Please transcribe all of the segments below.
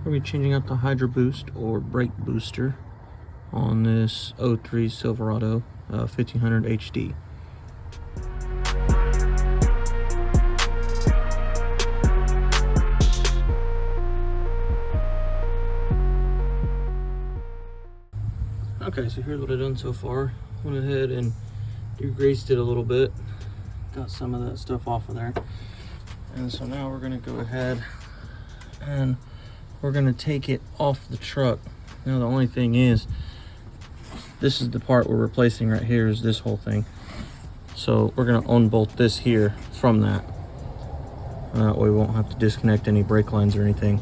We'll be changing out the Hydro Boost or brake booster on this '03 Silverado 1500 HD. Okay, so here's what I've done so far. Went ahead and degreased it a little bit. Got some of that stuff off of there. And so now we're gonna go ahead and we're gonna take it off the truck. Now the only thing is, this is the part we're replacing right here, is this whole thing. So we're gonna unbolt this here from that. That way we won't have to disconnect any brake lines or anything.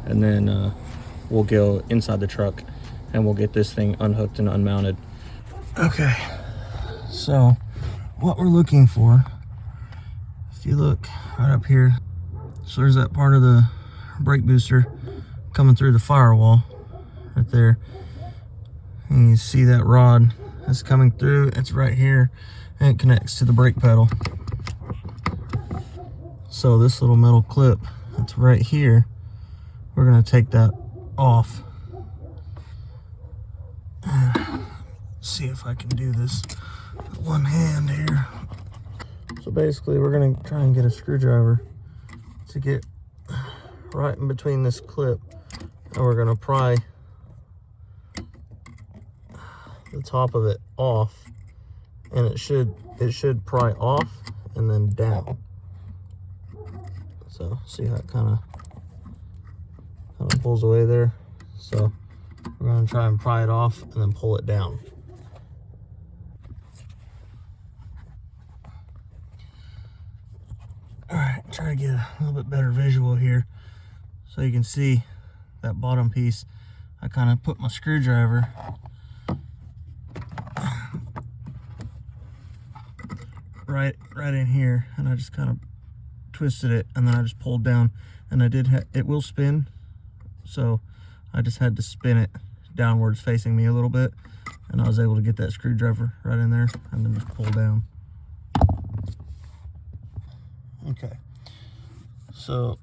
And then we'll go inside the truck and we'll get this thing unhooked and unmounted. Okay, so what we're looking for, if you look right up here, so there's that part of the brake booster coming through the firewall right there, and you see that rod that's coming through. It's right here and it connects to the brake pedal. So this little metal clip that's right here, we're going to take that off. See if I can do this with one hand here. So basically we're going to try and get a screwdriver to get right in between this clip, and we're going to pry the top of it off, and it should pry off and then down. So see how it kind of pulls away there. So we're going to try and pry it off and then pull it down. All right, try to get a little bit better visual here so you can see that bottom piece. I kind of put my screwdriver right in here, and I just kind of twisted it, and then I just pulled down, and it will spin, so I just had to spin it downwards facing me a little bit, and I was able to get that screwdriver right in there and then just pull down. Okay, so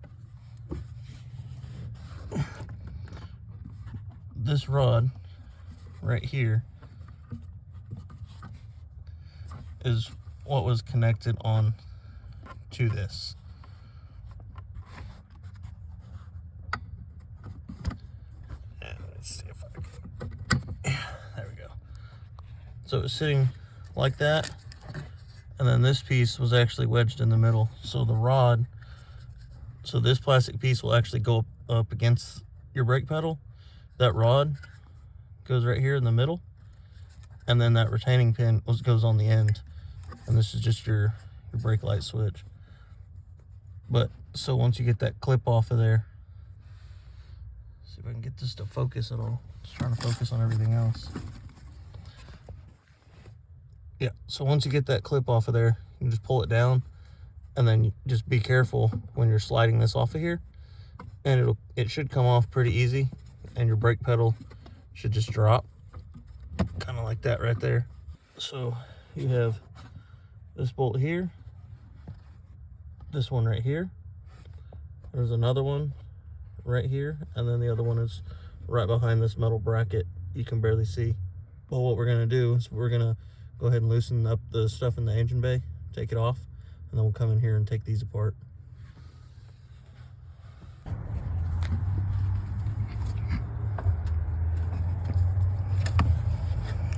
this rod right here is what was connected on to this. And let's see if I can, there we go. So it was sitting like that, and then this piece was actually wedged in the middle. So the rod, so this plastic piece will actually go up against your brake pedal. That rod goes right here in the middle, and then that retaining pin goes on the end, and this is just your brake light switch. But so once you get that clip off of there, see if I can get this to focus at all. Just trying to focus on everything else. Yeah, so once you get that clip off of there, you can just pull it down, and then you just be careful when you're sliding this off of here, and it should come off pretty easy, and your brake pedal should just drop, kind of like that right there. So you have this bolt here, this one right here, there's another one right here, and then the other one is right behind this metal bracket you can barely see. Well, what we're going to do is we're going to go ahead and loosen up the stuff in the engine bay, take it off, and then we'll come in here and take these apart.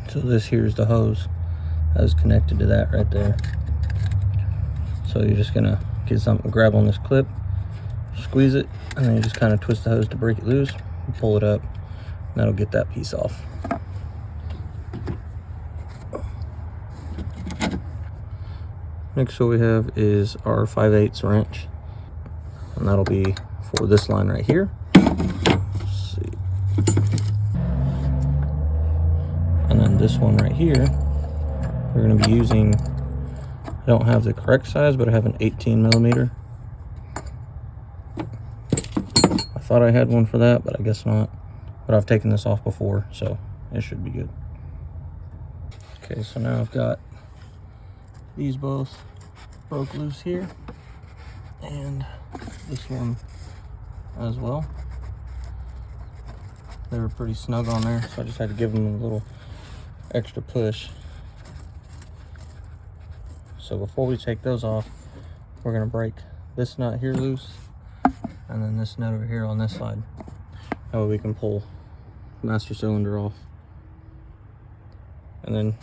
So this here is the hose that is connected to that right there. So you're just gonna get something, grab on this clip, squeeze it, and then you just kind of twist the hose to break it loose, and pull it up, and that'll get that piece off. Next what we have is our 5/8 wrench, and that'll be for this line right here. Let's see. And then this one right here, we're going to be using, I don't have the correct size, but I have an 18mm. I thought I had one for that, but I guess not. But I've taken this off before, so it should be good. Okay, so now I've got these both broke loose here, and this one as well. they were pretty snug on there, so I just had to give them a little extra push. So before we take those off, we're gonna break this nut here loose, and then this nut over here on this side. That way we can pull master cylinder off. And then,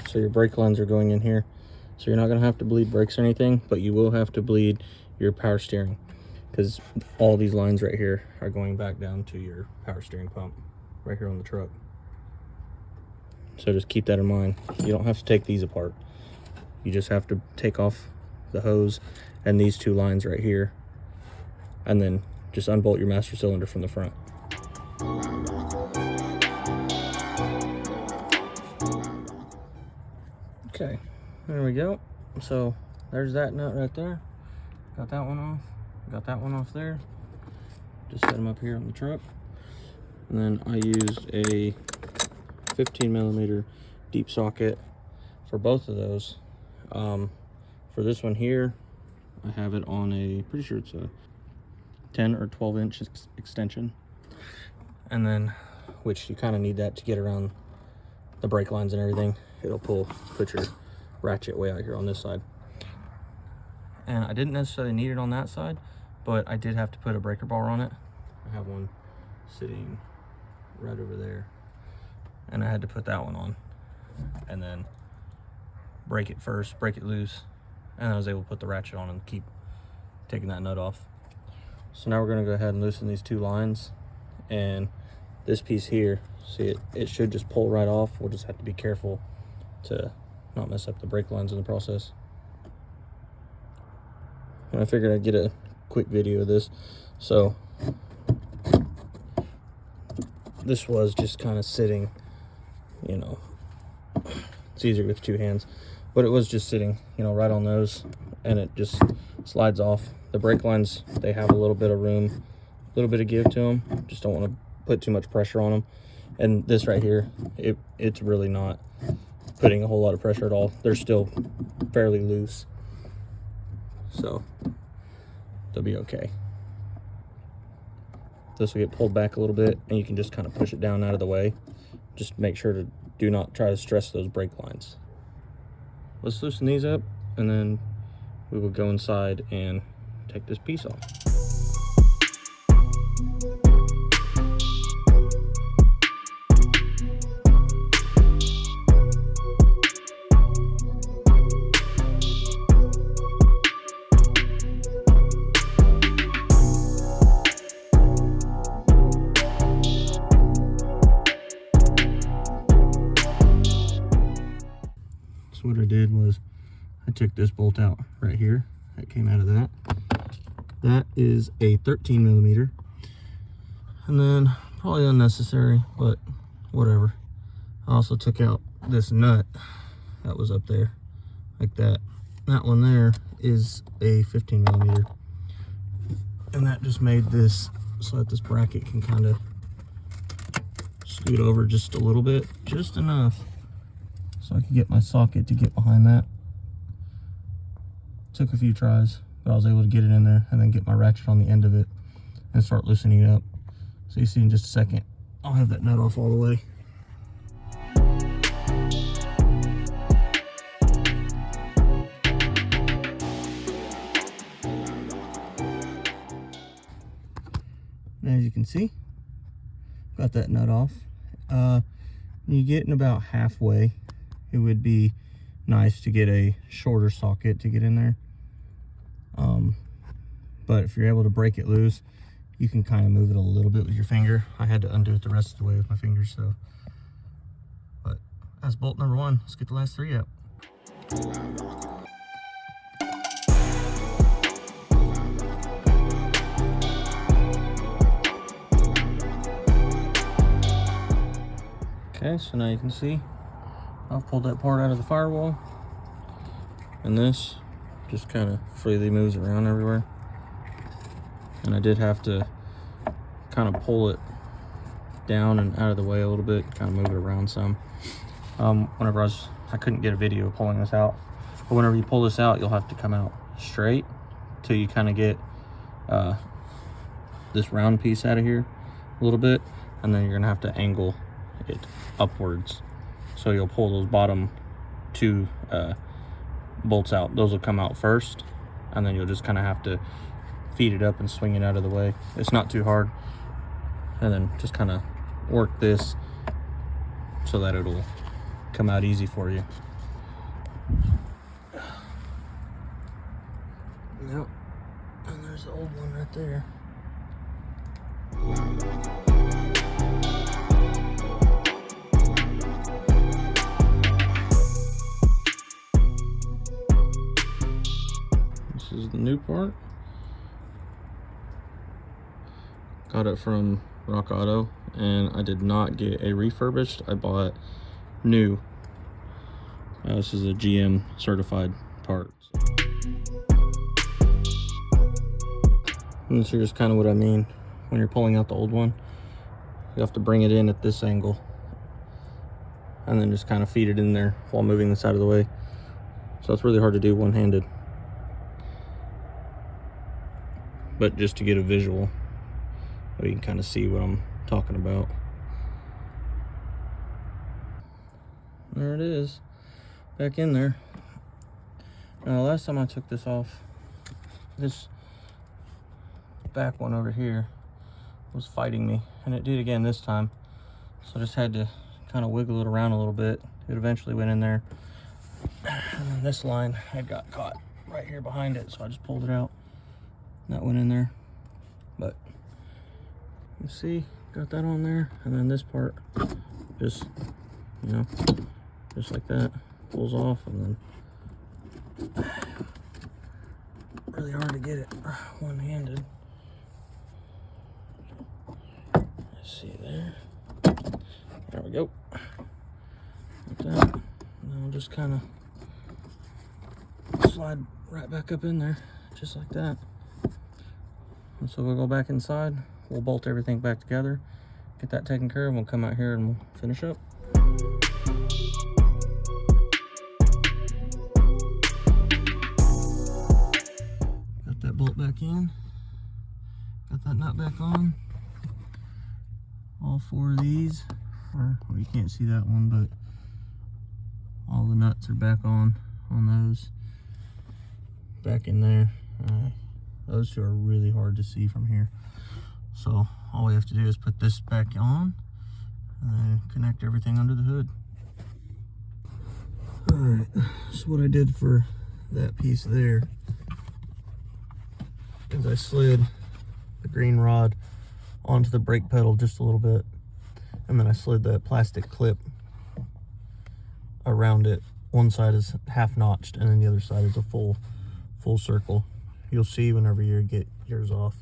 so your brake lines are going in here. So you're not gonna have to bleed brakes or anything, but you will have to bleed your power steering, because all these lines right here are going back down to your power steering pump right here on the truck. So just keep that in mind. You don't have to take these apart. You just have to take off the hose and these two lines right here, and then just unbolt your master cylinder from the front. Okay, there we go. So there's that nut right there. Got that one off. Got that one off there. Just set them up here on the truck. And then I used a 15mm deep socket for both of those. For this one here, I have it on a, pretty sure it's a 10 or 12 inch extension. And then, which you kind of need that to get around the brake lines and everything. It'll put your ratchet way out here on this side. And I didn't necessarily need it on that side, but I did have to put a breaker bar on it. I have one sitting right over there, and I had to put that one on, and then break it first, break it loose, and I was able to put the ratchet on and keep taking that nut off. So now we're going to go ahead and loosen these two lines, and this piece here, see it should just pull right off. We'll just have to be careful to not mess up the brake lines in the process. And I figured I'd get a quick video of this. So this was just kind of sitting, you know, it's easier with two hands, but it was just sitting, you know, right on those, and it just slides off. The brake lines, they have a little bit of room, a little bit of give to them. Just don't want to put too much pressure on them. And this right here, it's really not putting a whole lot of pressure at all. They're still fairly loose, so they'll be okay. This will get pulled back a little bit, and you can just kind of push it down out of the way. Just make sure to do not try to stress those brake lines. Let's loosen these up, and then we will go inside and take this piece off. So what I did was I took this bolt out right here that came out of that. That is a 13mm, and then probably unnecessary, but whatever. I also took out this nut that was up there like that. That one there is a 15mm, and that just made this so that this bracket can kind of scoot over just a little bit, just enough so I could get my socket to get behind that. Took a few tries, but I was able to get it in there and then get my ratchet on the end of it and start loosening it up. So you see in just a second, I'll have that nut off all the way. And as you can see, got that nut off. You get in about halfway, it would be nice to get a shorter socket to get in there. But if you're able to break it loose, you can kind of move it a little bit with your finger. I had to undo it the rest of the way with my fingers, so. But that's bolt number one. Let's get the last three out. Okay, so now you can see I've pulled that part out of the firewall, and this just kind of freely moves around everywhere. And I did have to kind of pull it down and out of the way a little bit, kind of move it around some. Whenever I couldn't get a video of pulling this out, but whenever you pull this out, you'll have to come out straight till you kind of get this round piece out of here a little bit, and then you're gonna have to angle it upwards. So you'll pull those bottom two bolts out. Those will come out first, and then you'll just kind of have to feed it up and swing it out of the way. It's not too hard. And then just kind of work this so that it'll come out easy for you. Yep. And there's the old one right there. This is the new part. Got it from Rock Auto, and I did not get a refurbished. I bought new. This is a GM certified part. And here's kind of what I mean when you're pulling out the old one. You have to bring it in at this angle and then just kind of feed it in there while moving this out of the way. So it's really hard to do one-handed. But just to get a visual, so you can kind of see what I'm talking about. There it is, back in there. Now, last time I took this off, this back one over here was fighting me, and it did again this time. So I just had to kind of wiggle it around a little bit. It eventually went in there, and then this line had got caught right here behind it, so I just pulled it out. That went in there, but you see, got that on there, and then this part just, you know, just like that, pulls off, and then really hard to get it one-handed. See there. There we go. Like that. And then I'll just kind of slide right back up in there, just like that. And so we'll go back inside. We'll bolt everything back together, get that taken care of. We'll come out here and we'll finish up. Got that bolt back in. Got that nut back on. All four of these, well, you can't see that one, but all the nuts are back on those. Back in there. Those two are really hard to see from here. So all we have to do is put this back on and connect everything under the hood. Alright, so what I did for that piece there is I slid the green rod onto the brake pedal just a little bit, and then I slid that plastic clip around it. One side is half notched, and then the other side is a full circle. You'll see whenever you get yours off,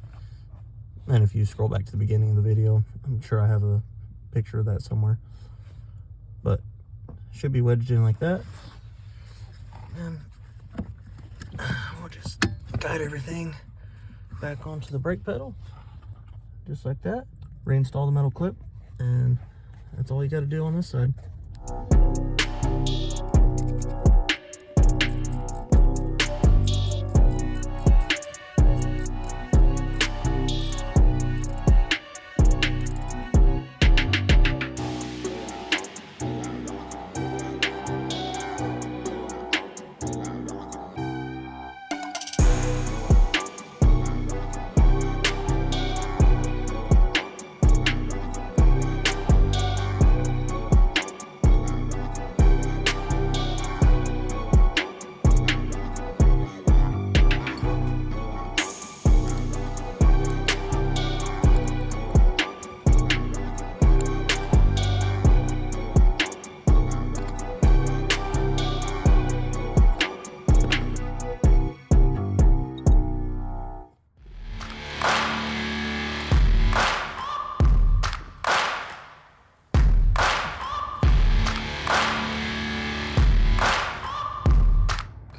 and if you scroll back to the beginning of the video, I'm sure I have a picture of that somewhere, but should be wedged in like that. And we'll just guide everything back onto the brake pedal, just like that. Reinstall the metal clip, and that's all you got to do on this side.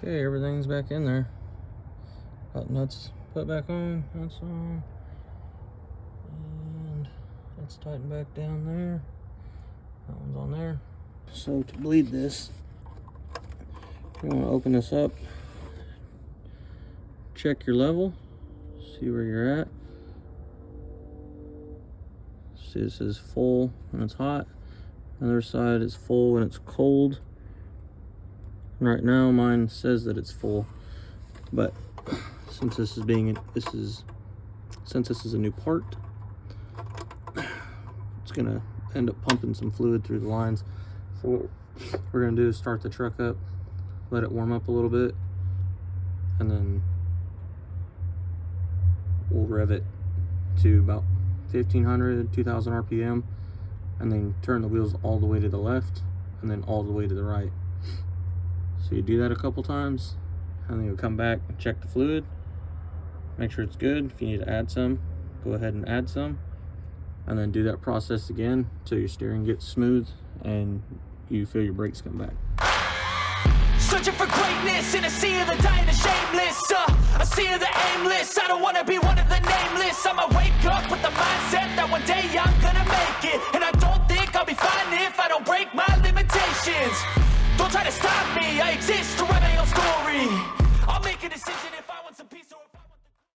Okay, everything's back in there. Got nuts put back on, nuts on, and that's tightened back down there. That one's on there. So to bleed this, you want to open this up, check your level, see where you're at, See, this is full when it's hot. The other side is full when it's cold. Right now mine says that it's full, but since this is a new part, it's gonna end up pumping some fluid through the lines. So what we're gonna do is start the truck up, let it warm up a little bit, and then we'll rev it to about 1500, 2000 RPM, and then turn the wheels all the way to the left and then all the way to the right. So you do that a couple times, and then you'll come back and check the fluid, make sure it's good. If you need to add some, go ahead and add some, and then do that process again until your steering gets smooth and you feel your brakes come back. Searching for greatness in a sea of the dying and shameless, a sea of the aimless. I don't wanna be one of the nameless. I'ma wake up with the mindset that one day I'm gonna make it, and I don't think I'll be fine if I don't break my limitations. Don't try to stop me, I exist to write my own story. I'll make a decision if